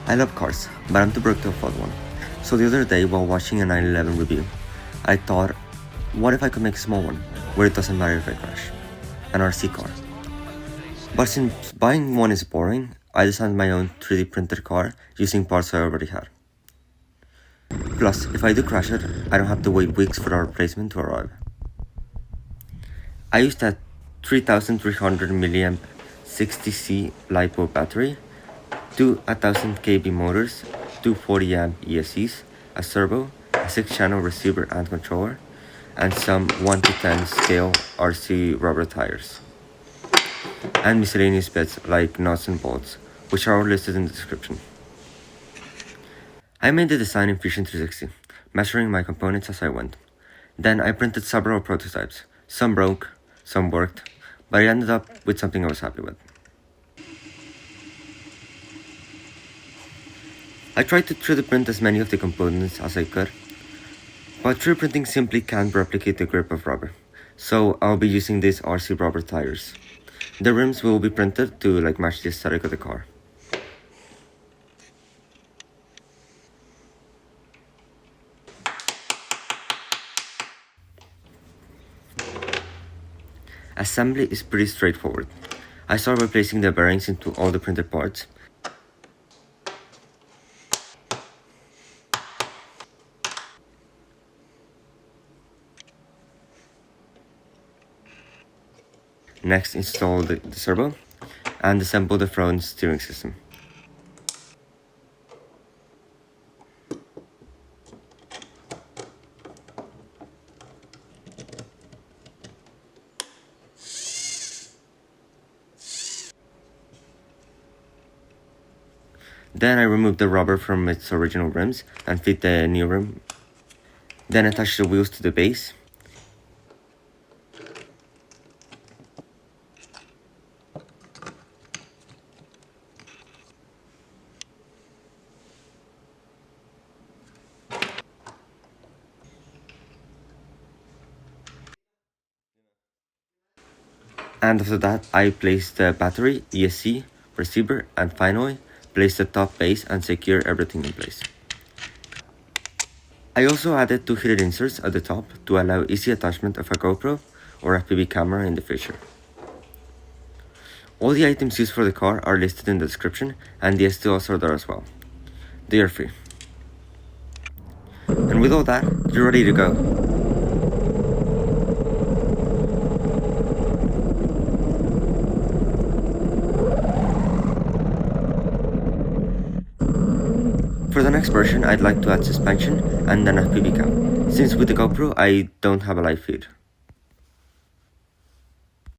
I love cars, but I'm too broke to afford one. So the other day, while watching a 911 review, I thought, what if I could make a small one, where it doesn't matter if I crash? An RC car. But since buying one is boring, I designed my own 3D printed car using parts I already had. Plus, if I do crash it, I don't have to wait weeks for the replacement to arrive. I used a 3300 milliamp 60C LiPo battery, two 1000 kV motors, two 40 amp ESCs, a servo, a 6-channel receiver and controller, and some 1 to 10 scale RC rubber tires, and miscellaneous bits like nuts and bolts, which are all listed in the description. I made the design in Fusion 360, measuring my components as I went. Then I printed several prototypes. Some broke, some worked, but I ended up with something I was happy with. I tried to 3D print as many of the components as I could, but 3D printing simply can't replicate the grip of rubber, so I'll be using these RC rubber tires. The rims will be printed to match the aesthetic of the car. Assembly is pretty straightforward. I start by placing the bearings into all the printed parts. Next, install the servo and assemble the front steering system. Then I remove the rubber from its original rims and fit the new rim. Then attach the wheels to the base. And after that, I place the battery, ESC, receiver, and finally, place the top base and secure everything in place. I also added two heated inserts at the top to allow easy attachment of a GoPro or FPV camera in the future. All the items used for the car are listed in the description, and the STLs are there as well. They are free. And with all that, you're ready to go. For the next version, I'd like to add suspension and an FPV cam, since with the GoPro I don't have a live feed.